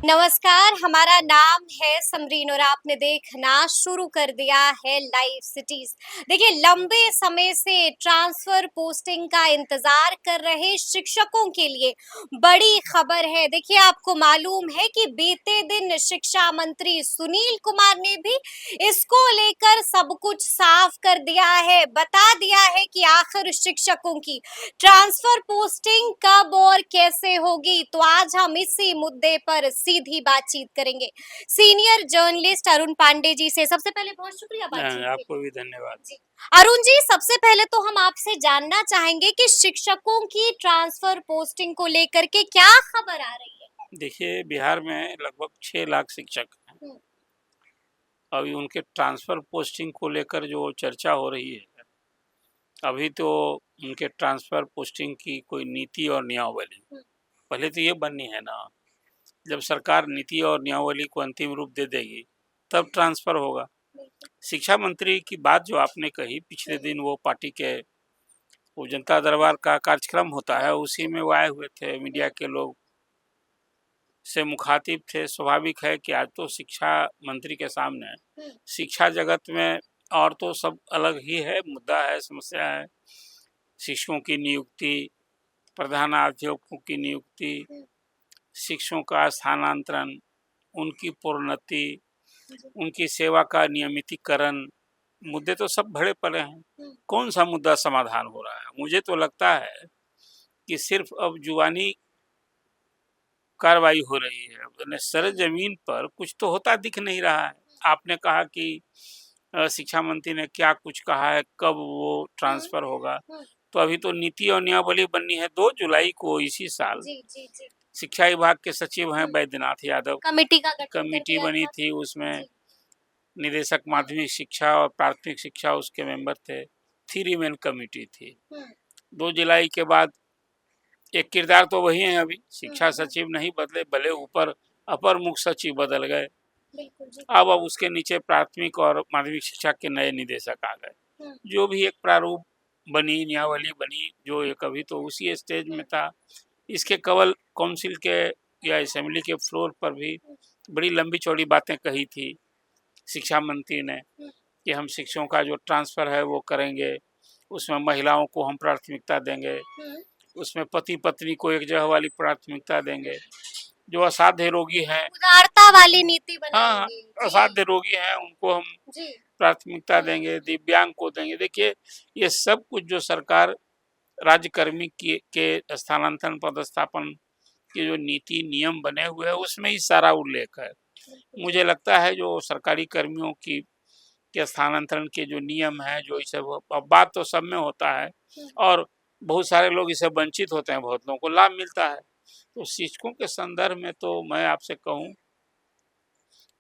नमस्कार, हमारा नाम है समरीन और आपने देखना शुरू कर दिया है लाइव सिटीज। देखिए, लंबे समय से ट्रांसफर पोस्टिंग का इंतजार कर रहे शिक्षकों के लिए बड़ी खबर है। देखिए, आपको मालूम है कि बीते दिन शिक्षा मंत्री सुनील कुमार ने भी इसको लेकर सब कुछ साफ कर दिया है, बता दिया है कि आखिर शिक्षकों की ट्रांसफर पोस्टिंग कब और कैसे होगी। तो आज हम इसी मुद्दे पर सीधी बातचीत करेंगे सीनियर जर्नलिस्ट अरुण पांडे जी से। सबसे पहले बहुत शुक्रिया बातचीत के आपको लिए। भी धन्यवाद। जी, अरुण जी, सबसे पहले तो हम आपसे जानना चाहेंगे कि शिक्षकों की ट्रांसफर पोस्टिंग को लेकर के क्या खबर आ रही है। देखिए, बिहार में लगभग 6 लाख शिक्षक हैं। हम्म, अभी उनके ट्रांसफ़र पोस्टिंग को लेकर जो चर्चा हो रही है, अभी तो उनके ट्रांसफ़र पोस्टिंग की कोई नीति और नियमावली हम्म, पहले तो ये बननी है ना। जब सरकार नीति और नियमावली को अंतिम रूप दे देगी, तब ट्रांसफ़र होगा। बिल्कुल। शिक्षा मंत्री की बात जो आपने कही, पिछले दिन वो पार्टी के वो जनता दरबार का कार्यक्रम होता है, उसी में वो आए हुए थे। मीडिया के लोग से मुखातिब थे। स्वाभाविक है कि आज तो शिक्षा मंत्री के सामने शिक्षा जगत में और तो सब अलग ही है, मुद्दा है, समस्या है। शिक्षकों की नियुक्ति, प्रधानाध्यापकों की नियुक्ति, शिक्षकों का स्थानांतरण, उनकी प्रोन्नति, उनकी सेवा का नियमितीकरण, मुद्दे तो सब भरे पड़े हैं। कौन सा मुद्दा समाधान हो रहा है? मुझे तो लगता है कि सिर्फ अब जुबानी कार्रवाई हो रही है, सर जमीन पर कुछ तो होता दिख नहीं रहा है। आपने कहा कि शिक्षा मंत्री ने क्या कुछ कहा है, कब वो ट्रांसफर होगा, तो अभी तो नीति और नियमावली बननी है 2 जुलाई को इसी साल। जी जी जी। शिक्षा विभाग के सचिव हैं बैद्यनाथ यादव, कमेटी का गठन कर कमेटी दिया बनी था। थी, उसमें जी। निदेशक माध्यमिक शिक्षा और प्राथमिक शिक्षा उसके मेंबर थे। 3 मैन कमेटी थी। 2 जुलाई के बाद एक किरदार तो वही है, अभी शिक्षा सचिव नहीं बदले, भले ऊपर अपर मुख्य सचिव बदल गए। अब उसके नीचे प्राथमिक और माध्यमिक शिक्षा के नए निदेशक आ गए। जो भी एक प्रारूप बनी, नियमावली बनी, जो एक अभी तो उसी स्टेज में था। इसके केवल काउंसिल के या असेंबली के फ्लोर पर भी बड़ी लंबी चौड़ी बातें कही थी शिक्षा मंत्री ने कि हम शिक्षकों का जो ट्रांसफ़र है वो करेंगे, उसमें महिलाओं को हम प्राथमिकता देंगे, उसमें पति पत्नी को एक जगह वाली प्राथमिकता देंगे, जो असाध्य रोगी हैं, उदारता वाली नीति हाँ, बनाएंगे। असाध्य रोगी हैं उनको हम प्राथमिकता देंगे, दिव्यांग को देंगे। देखिए, ये सब कुछ जो सरकार राज्यकर्मी के स्थानांतरण पदस्थापन के जो नीति नियम बने हुए हैं, उसमें ही सारा उल्लेख है। मुझे लगता है जो सरकारी कर्मियों की के स्थानांतरण के जो नियम है, जो इसे बात तो सब में होता है और बहुत सारे लोग इससे वंचित होते हैं, बहुत लोगों को लाभ मिलता है। तो शिक्षकों के संदर्भ में तो मैं आपसे कहूँ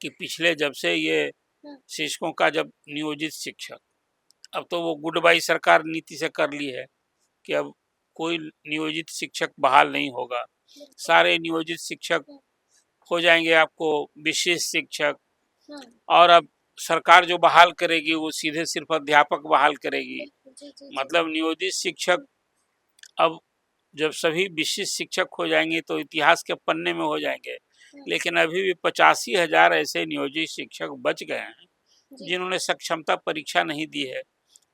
कि पिछले जब से ये शिक्षकों का जब नियोजित शिक्षक, अब तो वो गुड बाई सरकार नीति से कर ली है कि अब कोई नियोजित शिक्षक बहाल नहीं होगा। सारे नियोजित शिक्षक हो जाएंगे आपको विशेष शिक्षक, और अब सरकार जो बहाल करेगी वो सीधे सिर्फ अध्यापक बहाल करेगी। मतलब नियोजित शिक्षक अब जब सभी विशिष्ट शिक्षक हो जाएंगे तो इतिहास के पन्ने में हो जाएंगे। लेकिन अभी भी 85,000 ऐसे नियोजित शिक्षक बच गए हैं जिन्होंने सक्षमता परीक्षा नहीं दी है।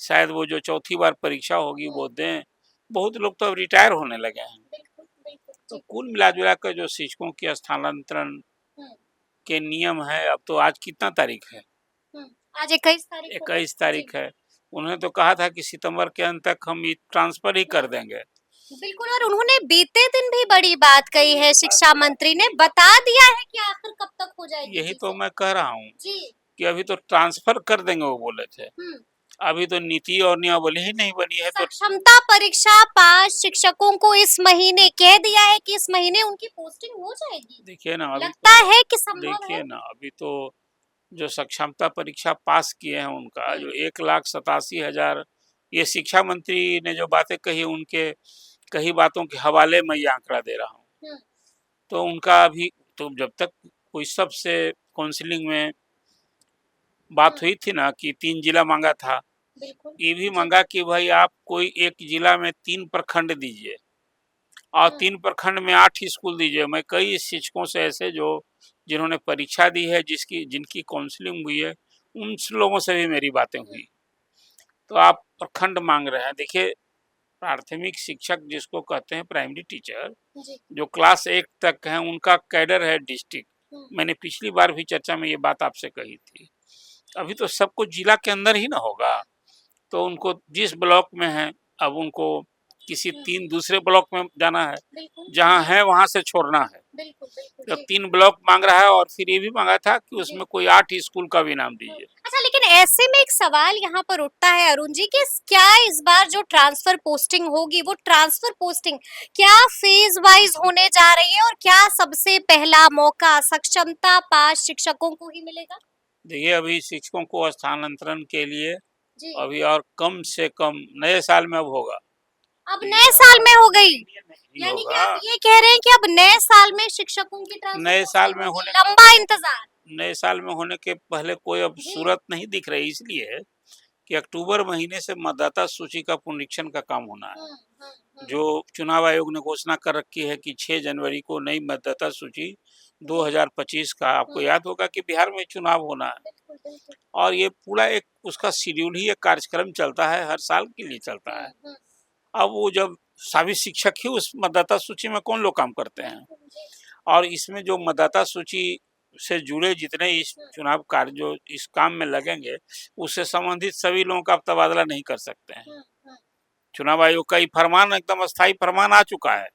शायद वो जो चौथी बार परीक्षा होगी वो दें। बहुत लोग तो अब रिटायर होने लगे हैं। तो कुल मिला कर जो शिक्षकों के स्थानांतरण के नियम है, अब तो आज कितना तारीख है? आज 21 तारीख 21 तारीख है। उन्होंने तो कहा था कि सितंबर के अंत तक हम ट्रांसफर ही कर देंगे। बिल्कुल, और उन्होंने बीते दिन भी बड़ी बात कही है। शिक्षा मंत्री ने बता दिया है कि आखिर कब तक हो जाएगी। यही तो मैं कह रहा हूँ कि अभी तो ट्रांसफर कर देंगे वो बोले थे। अभी तो नीति और नियमावली ही नहीं बनी है। तो क्षमता परीक्षा पास शिक्षकों को इस महीने कह दिया है कि इस महीने उनकी पोस्टिंग हो जाएगी। देखिए ना, अभी लगता है कि संभव है। देखिए ना, अभी तो जो सक्षमता परीक्षा पास किए हैं उनका जो 1,87,000, ये शिक्षा मंत्री ने जो बातें कही उनके कई बातों के हवाले में ये आंकड़ा दे रहा हूँ। तो उनका अभी तो जब तक कोई सबसे काउंसलिंग में बात हुई थी ना कि 3 जिला मांगा था, ये भी मांगा कि भाई आप कोई एक जिला में 3 प्रखंड दीजिए और 3 प्रखंड में 8 स्कूल दीजिए। मैं कई शिक्षकों से ऐसे जो जिन्होंने परीक्षा दी है, जिनकी काउंसलिंग हुई है, उन लोगों से भी मेरी बातें हुई। तो आप प्रखंड मांग रहे हैं। देखिए, प्राथमिक शिक्षक जिसको कहते हैं प्राइमरी टीचर, जो क्लास 1 तक हैं, उनका कैडर है डिस्ट्रिक्ट। मैंने पिछली बार भी चर्चा में ये बात आपसे कही थी। अभी तो सब कुछ जिला के अंदर ही ना होगा, तो उनको जिस ब्लॉक में है, अब उनको किसी 3 दूसरे ब्लॉक में जाना है, जहाँ है वहाँ से छोड़ना है। तो 3 ब्लॉक मांग रहा है, और फिर ये भी मांगा था कि उसमें कोई 8 स्कूल का भी नाम दीजिए। अच्छा, लेकिन ऐसे में एक सवाल यहाँ पर उठता है अरुण जी कि क्या इस बार जो ट्रांसफर पोस्टिंग होगी, वो ट्रांसफर पोस्टिंग क्या फेज वाइज होने जा रही है, और क्या सबसे पहला मौका सक्षमता पास शिक्षकों को ही मिलेगा? देखिए, अभी शिक्षकों को स्थानांतरण के लिए अभी और कम से कम नए साल में अब होगा। अब नए साल में हो गई, यानी कि होगा। आप ये कह रहे हैं कि अब नए साल में शिक्षकों की ट्रांसफर नए साल में होगी, होने लंबा इंतजार। नए साल में होने के पहले कोई अब सूरत नहीं दिख रही, इसलिए कि अक्टूबर महीने से मतदाता सूची का पुनरीक्षण का काम होना है। जो चुनाव आयोग ने घोषणा कर रखी है कि 6 जनवरी को नई मतदाता सूची 2025 का, आपको याद होगा कि बिहार में चुनाव होना है, और ये पूरा एक उसका शेड्यूल ही, एक कार्यक्रम चलता है, हर साल के लिए चलता है। अब वो जब सभी शिक्षक ही उस मतदाता सूची में कौन लोग काम करते हैं, और इसमें जो मतदाता सूची से जुड़े जितने इस चुनाव कार्य जो इस काम में लगेंगे, उससे संबंधित सभी लोगों का आप तबादला नहीं कर सकते हैं। चुनाव आयोग का ये फरमान, एकदम अस्थायी फरमान आ चुका है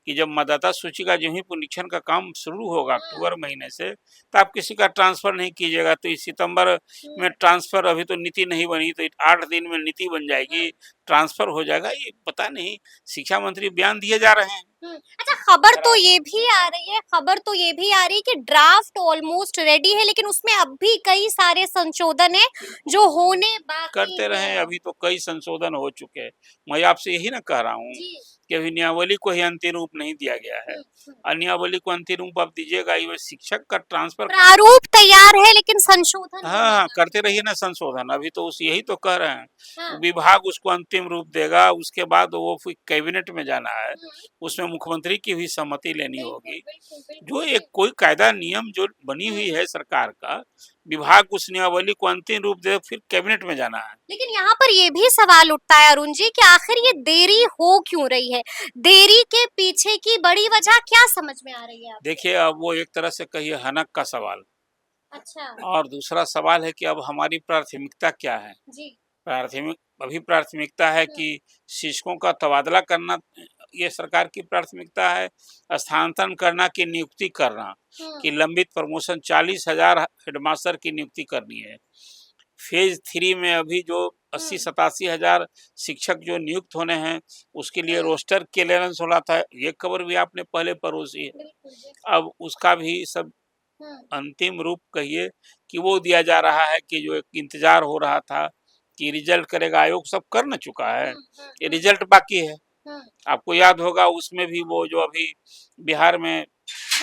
कि जब मतदाता सूची का जो ही पुनरीक्षण का काम शुरू होगा अक्टूबर महीने से, तो आप किसी का ट्रांसफर नहीं कीजिएगा। तो इस सितंबर में ट्रांसफर, अभी तो नीति नहीं बनी, तो 8 दिन में नीति बन जाएगी, ट्रांसफर हो जाएगा। ये पता नहीं, शिक्षा मंत्री बयान दिए जा रहे हैं। अच्छा, खबर तो ये भी आ रही है कि ड्राफ्ट ऑलमोस्ट रेडी है, लेकिन उसमें अब भी कई सारे संशोधन है जो होने बाकी करते रहे। अभी तो कई संशोधन हो चुके हैं। मैं आपसे यही ना कह रहा हूँ कि अभी नियमावली को ही अंतिम रूप नहीं दिया गया है, और नियमावली को अंतिम रूप आप दीजिएगा, ये शिक्षक का ट्रांसफर प्रारूप तैयार है, लेकिन संशोधन हाँ, करते रहिए ना संशोधन। अभी तो उस यही तो कह रहे हैं, विभाग उसको अंतिम रूप देगा, उसके बाद वो फिर कैबिनेट में जाना है, उसमें मुख्यमंत्री की भी सहमति लेनी होगी। जो एक कोई कायदा नियम जो बनी हुई है सरकार का, विभाग उस नियमावली को अंतिम रूप दे, फिर कैबिनेट में जाना है। लेकिन यहाँ पर ये भी सवाल उठता है अरुण जी कि आखिर ये देरी हो क्यों रही है? देरी के पीछे की बड़ी वजह क्या समझ में आ रही है आपको? देखिए, अब वो एक तरह से कहिए हनक का सवाल, अच्छा, और दूसरा सवाल है कि अब हमारी प्राथमिकता क्या है। अभी प्राथमिकता है कि शिक्षकों का तबादला करना, ये सरकार की प्राथमिकता है, स्थानांतरण करना कि नियुक्ति करना, कि लंबित प्रमोशन 40,000 हेडमास्टर की नियुक्ति करनी है। फेज 3 में अभी जो 80-87 हजार शिक्षक जो नियुक्त होने हैं, उसके लिए रोस्टर क्लियरेंस हो रहा था, ये खबर भी आपने पहले परोसी है। अब उसका भी सब अंतिम रूप कहिए कि वो दिया जा रहा है, कि जो एक इंतजार हो रहा था कि रिजल्ट करेगा आयोग, सब कर न चुका है, ये रिजल्ट बाकी है। आपको याद होगा उसमें भी वो जो अभी बिहार में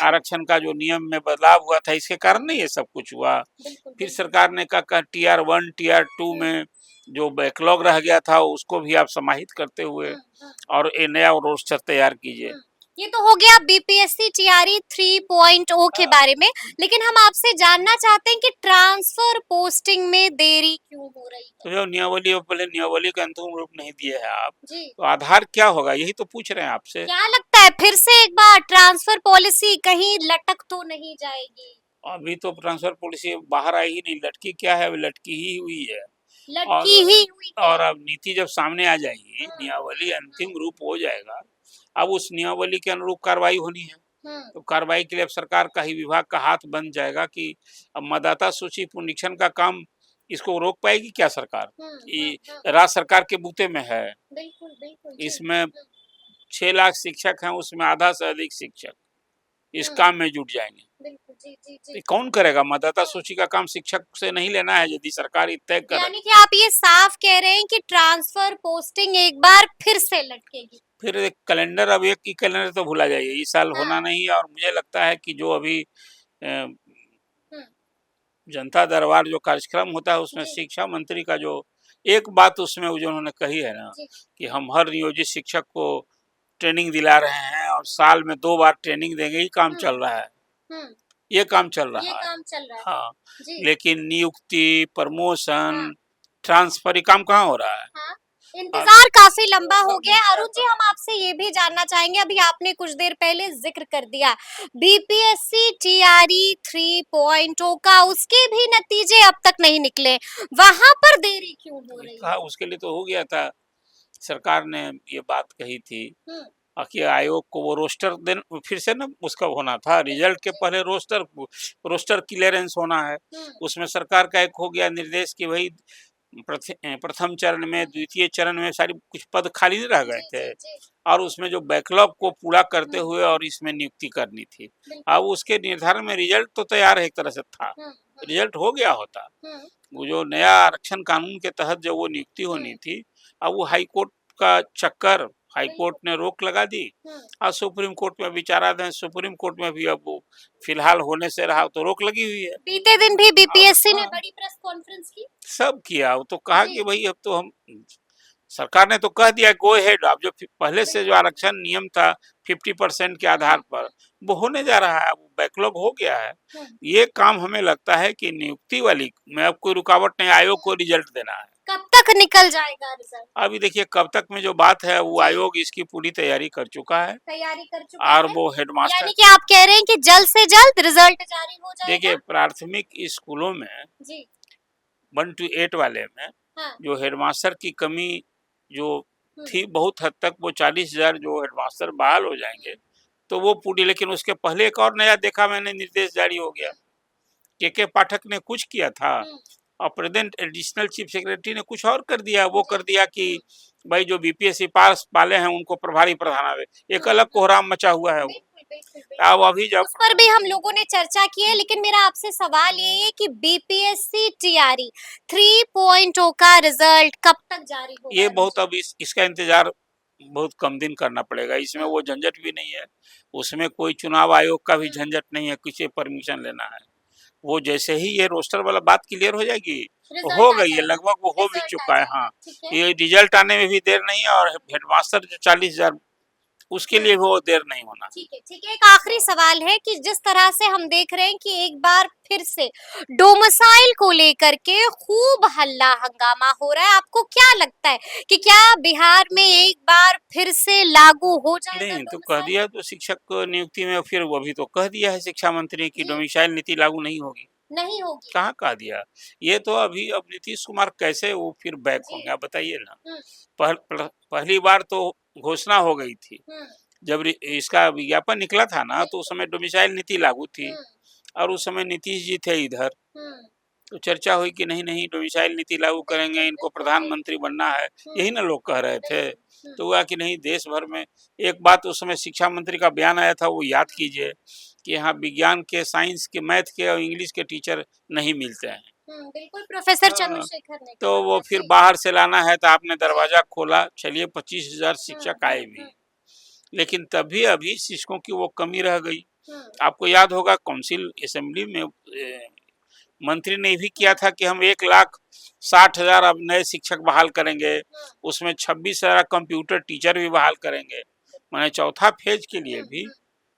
आरक्षण का जो नियम में बदलाव हुआ था, इसके कारण नहीं ये सब कुछ हुआ। फिर सरकार ने कहा टीआर 1 टीआर 2 में जो बैकलॉग रह गया था, उसको भी आप समाहित करते हुए और एक नया रोस्टर तैयार कीजिए। ये तो हो गया बीपीएससी टीआरई 3.0 के बारे में, लेकिन हम आपसे जानना चाहते हैं कि ट्रांसफर पोस्टिंग में देरी क्यों हो रही है? तो जो नियमावली, पहले नियमावली का अंतिम रूप नहीं दिए हैं आप, तो आधार क्या होगा, यही तो पूछ रहे हैं आपसे। क्या लगता है फिर से एक बार ट्रांसफर पॉलिसी कहीं लटक तो नहीं जाएगी? अभी तो ट्रांसफर पॉलिसी बाहर आई ही नहीं, लटकी क्या है, अभी लटकी ही हुई है। और अब नीति जब सामने आ जाएगी, नियमावली अंतिम रूप हो जाएगा, अब उस नियमावली के अनुरूप कार्रवाई होनी है। तो कार्रवाई के लिए अब सरकार का ही विभाग का हाथ बन जाएगा कि अब मतदाता सूची पुनरीक्षण का काम, इसको रोक पाएगी क्या सरकार? ये राज्य सरकार के बूते में है। इसमें 6 लाख शिक्षक हैं, उसमें आधा से अधिक शिक्षक इस काम में जुट जाएंगे। तो कौन करेगा? मतदाता सूची का काम शिक्षक से नहीं लेना है, यदि सरकार तय करे। यानी कि आप ये साफ कह रहे हैं कि ट्रांसफर पोस्टिंग एक बार फिर से लटकेगी। फिर एक कैलेंडर, अब एक ही कैलेंडर तो भूला जाइए, इस साल होना नहीं। और मुझे लगता है कि जो अभी जनता दरबार जो कार्यक्रम होता है, उसमें शिक्षा मंत्री का जो एक बात उसमें उन्होंने कही है ना, कि हम हर नियोजित शिक्षक को ट्रेनिंग दिला रहे हैं और साल में 2 बार ट्रेनिंग देंगे, ही काम चल रहा है। ये काम चल ये रहा है। काम चल रहा है। हाँ, जी। लेकिन नियुक्ति, प्रमोशन, हाँ। ट्रांसफर ये काम कहाँ हो रहा है? हाँ, और इंतजार काफी लंबा सब हो गया मिल है। गया अरुण जी, था। हम आपसे ये भी जानना चाहेंगे, अभी आपने कुछ देर पहले जिक्र कर दिया बीपीएससी टीआरई 3.0 का, उसके भी नतीजे अब तक नहीं निकले, वहां पर देरी क्यों हो रही कहा है? उसके लिए तो हो गया था, सरकार ने ये बात कही थी हम्म। कि आयोग को वो रोस्टर देन फिर से ना उसका होना था, रिजल्ट के जी। पहले रोस्टर क्लियरेंस होना है। हम्म। उसमें सरकार का एक हो गया निर्देश कि भाई प्रथम चरण में, द्वितीय चरण में सारी कुछ पद खाली नहीं रह गए जी थे जी जी। और उसमें जो बैकलॉग को पूरा करते हम्म। हुए और इसमें नियुक्ति करनी थी। बिल्कुल। अब उसके निर्धारण में रिजल्ट तो तैयार है, एक तरह से था, हम्म। रिजल्ट हो गया होता, हम्म। वो जो नया आरक्षण कानून के तहत जो वो नियुक्ति होनी हम्म। थी, अब वो हाई कोर्ट का चक्कर, हाई कोर्ट बिल्कुल। ने रोक लगा दी हम्म। और सुप्रीम कोर्ट में विचाराधीन, सुप्रीम कोर्ट में भी अब वो फिलहाल होने से रहा तो रोक लगी हुई है। बीते दिन भी अब बीपीएससी ने हाँ, बड़ी प्रेस कॉन्फ्रेंस की। सब किया, वो तो कहा कि जी। भाई अब तो हम, सरकार ने तो कह दिया गो अहेड, अब जो पहले से जो बिल्कुल। आरक्षण नियम था 50% के आधार पर, वो होने जा रहा है, वो बैकलॉग हो गया है। हम्म। ये काम हमें लगता है कि नियुक्ति वाली में अब कोई रुकावट नहीं, आयोग को रिजल्ट देना है। कब तक निकल जाएगा रिजल्ट? अभी देखिए कब तक में जो बात है वो जी। आयोग इसकी पूरी तैयारी कर चुका है तैयारी कर चुका और है, वो हेडमास्टर, यानी कि आप कह रहे हैं कि जल्द से जल्द रिजल्ट जारी हो देखिए जाएगा? प्राथमिक स्कूलों में जी। 1 to 8 वाले में हाँ। जो हेडमास्टर की कमी जो हम्म। थी, बहुत हद तक वो 40,000 जो हेडमास्टर बहाल हो जाएंगे तो वो पूरी, लेकिन उसके पहले एक और नया देखा मैंने, निर्देश जारी हो गया, के पाठक ने कुछ किया था हम्म। और प्रेजेंट एडिशनल चीफ सेक्रेटरी ने कुछ और कर दिया, वो कर जी। दिया कि भाई जो बीपीएससी पास वाले हैं उनको प्रभारी प्रधान आवे, एक अलग कोहराम मचा हुआ है वो। बिल्कुल बिल्कुल अब बिल्कुल। अभी जब उस पर भी हम लोगों ने चर्चा की है, लेकिन मेरा आपसे सवाल ये है कि बीपीएससी टीआरई 3.0 का रिजल्ट कब तक जारी होगा ये अरुण बहुत, जी? अब इसका इंतजार बहुत कम दिन करना पड़ेगा, इसमें हम्म। वो झंझट भी नहीं है, उसमें कोई चुनाव आयोग का भी हम्म। झंझट नहीं है, किसी परमिशन लेना है, वो जैसे ही ये रोस्टर वाला बात क्लियर हो जाएगी, वो रिजल्ट हो आ गई है, जाएगा। लगभग वो हो भी रिजल्ट आ चुका है। जाएगा, हाँ, ठीक है। ये रिजल्ट आने में भी देर नहीं है और हेडमास्टर जो 40,000 उसके लिए भी वो देर नहीं होना। ठीक है ठीक है। एक आखिरी सवाल है कि जिस तरह से हम देख रहे हैं कि एक बार फिर से डोमिसाइल को लेकर के खूब हल्ला हंगामा हो रहा है, आपको क्या लगता है कि क्या बिहार में एक बार फिर से लागू हो जाएगा नहीं तो कह डोमिसाइल? दिया तो शिक्षक नियुक्ति में, फिर वो भी तो कह दिया है शिक्षा मंत्री की जी। डोमिसाइल नीति लागू नहीं होगी, नहीं होगी। कहाँ कह दिया? ये तो अभी अब नीतीश कुमार कैसे वो फिर बैक जी। होंगे, आप बताइए ना। हम्म। पहली बार तो घोषणा हो गई थी, हम्म। जब इसका विज्ञापन निकला था ना तो उस बिल्कुल। समय डोमिसाइल नीति लागू थी हम्म। और उस समय नीतीश जी थे इधर, हम्म। तो चर्चा हुई कि नहीं नहीं डोमिसाइल नीति लागू करेंगे, बिल्कुल इनको बिल्कुल जी। प्रधानमंत्री बनना है, यही ना लोग कह रहे थे। बिल्कुल। तो हुआ कि नहीं, देश भर में एक बात उस समय शिक्षा मंत्री का बयान आया था, वो याद कीजिए कि यहाँ विज्ञान के, साइंस के, मैथ के और इंग्लिश के टीचर नहीं मिलते हैं। बिल्कुल प्रोफेसर हाँ, चंद्रशेखर ने तो कहा वो था। फिर जी। बाहर से लाना है तो आपने जी। दरवाजा खोला, चलिए 25,000 हम्म। शिक्षक आए भी, हम्म। लेकिन तभी अभी शिक्षकों की वो कमी रह गई। हम्म। आपको याद होगा काउंसिल असेंबली में मंत्री ने भी किया हम्म। था कि हम 1,60,000 अब नए शिक्षक बहाल करेंगे, हम्म। उसमें 26,000 कंप्यूटर टीचर भी बहाल करेंगे, मैंने चौथा फेज के लिए भी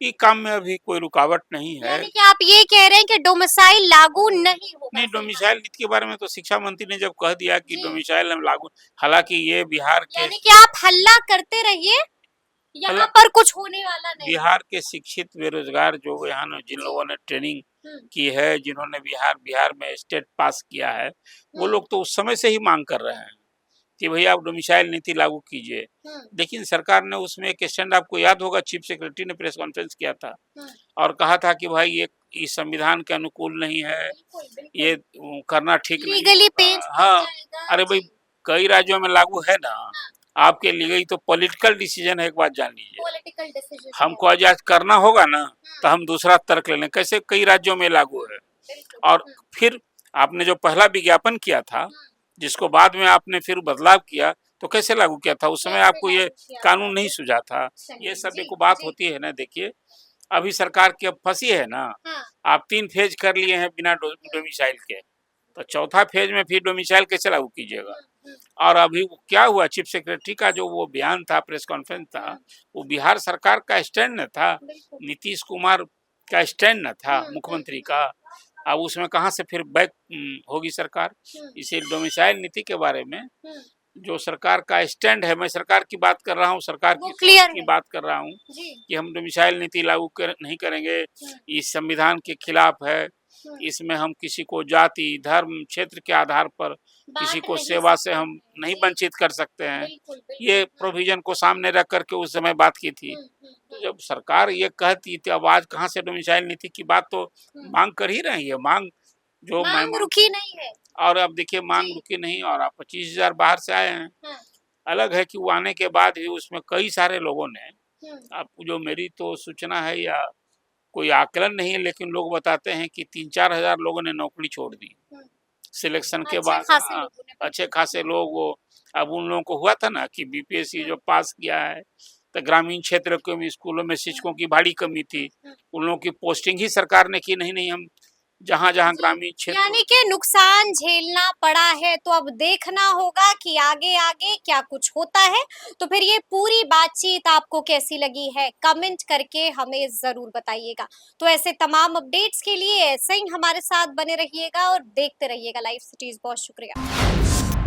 ये काम में अभी कोई रुकावट नहीं है। यानी कि आप ये कह रहे हैं कि डोमिसाइल लागू नहीं होगा नहीं, फिलहाल? डोमिसाइल नीति के बारे में तो शिक्षा मंत्री ने जब कह दिया कि जी। डोमिसाइल हम लागू, हालांकि ये बिहार के, यानी कि आप हल्ला करते रहिए, यहाँ हालांकि पर कुछ होने वाला नहीं है। बिहार के शिक्षित बेरोजगार जो यहाँ जिन जी। लोगों ने ट्रेनिंग हम्म। की है, जिन्होंने बिहार में स्टेट पास किया है, वो हम्म। लोग तो उस समय से ही मांग कर रहे हैं कि भैया आप डोमिसाइल नीति लागू कीजिए। हम्म। लेकिन सरकार ने उसमें एक स्टैंड, आपको याद होगा चीफ सेक्रेटरी ने प्रेस कॉन्फ्रेंस किया था हम्म। और कहा था कि भाई ये इस संविधान के अनुकूल नहीं है, बिल्कुल बिल्कुल। ये करना ठीक नहीं लीगली होगा। पेंच कर हाँ, जाएगा। अरे भाई जी। कई राज्यों में लागू है ना, हाँ। आपके लिए तो पॉलिटिकल डिसीजन है, एक बात जान लीजिए। पॉलिटिकल डिसीजन है। हमको आज करना होगा ना तो हम दूसरा तर्क ले लें, कैसे कई राज्यों में लागू है। बिल्कुल। और फिर आपने जो पहला विज्ञापन किया था, जिसको बाद में आपने फिर बदलाव किया, तो कैसे लागू किया था? उस समय कैसे आपको ये लागू किया था? कानून नहीं सूझा था। सही। ये सब जी एक बात जी। होती है ना, देखिए अभी सरकार की अब फंसी है ना, हाँ। आप 3 फेज कर लिए हैं बिना डोमिसाइल के, तो चौथा फेज में फिर डोमिसाइल कैसे लागू कीजिएगा? और अभी वो क्या हुआ, चीफ सेक्रेटरी का जो वो बयान था, प्रेस कॉन्फ्रेंस था, वो बिहार सरकार का स्टैंड न था। बिल्कुल। नीतीश कुमार का स्टैंड न था हम्म, मुख्यमंत्री का, अब उसमें कहाँ से फिर बैक होगी सरकार। इसी डोमिसाइल नीति के बारे में जो सरकार का स्टैंड है, मैं सरकार की बात कर रहा हूँ, सरकार वो की सोच क्लियर की है बात कर रहा हूँ जी। कि हम डोमिसाइल नीति लागू नहीं करेंगे, इस संविधान के खिलाफ है। इसमें हम किसी को जाति, धर्म, क्षेत्र के आधार पर किसी बांट को नहीं सेवा से सकते हम हैं नहीं जी। वंचित कर सकते हैं। बिल्कुल ये बिल्कुल। प्रोविजन को सामने रख करके उस समय बात की थी। तो जब सरकार ये कहती थी, अब आज कहाँ से डोमिसाइल नीति की बात तो मांग कर ही रही है, मांग जो मैं मांग रुकी नहीं है और अब देखिए मांग जी। रुकी नहीं और आप 25,000 बाहर से आए हैं। हाँ, अलग है कि वो आने के बाद भी उसमें कई सारे लोगों ने, हम्म, आपको जो मेरी तो सूचना है या कोई आकलन नहीं है, लेकिन लोग बताते हैं कि 3-4 हजार लोगों ने नौकरी छोड़ दी हम्म, सिलेक्शन के अच्छे बाद। खासे हाँ, लोगों ने अच्छे बिल्कुल खासे लोग वो, अब उन लोगों को हुआ था ना कि बीपीएससी जो पास किया है, तो ग्रामीण क्षेत्र के भी स्कूलों में शिक्षकों की भारी कमी थी, उन लोगों की पोस्टिंग ही सरकार ने की, नहीं नहीं हम जहाँ जहाँ जी, ग्रामीण क्षेत्र। यानी कि नुकसान झेलना पड़ा है तो अब देखना होगा कि आगे आगे क्या कुछ होता है। तो फिर ये पूरी बातचीत आपको कैसी लगी है कमेंट करके हमें जरूर बताइएगा। तो ऐसे तमाम अपडेट्स के लिए ऐसे ही हमारे साथ बने रहिएगा और देखते रहिएगा लाइव सिटीज। बहुत शुक्रिया।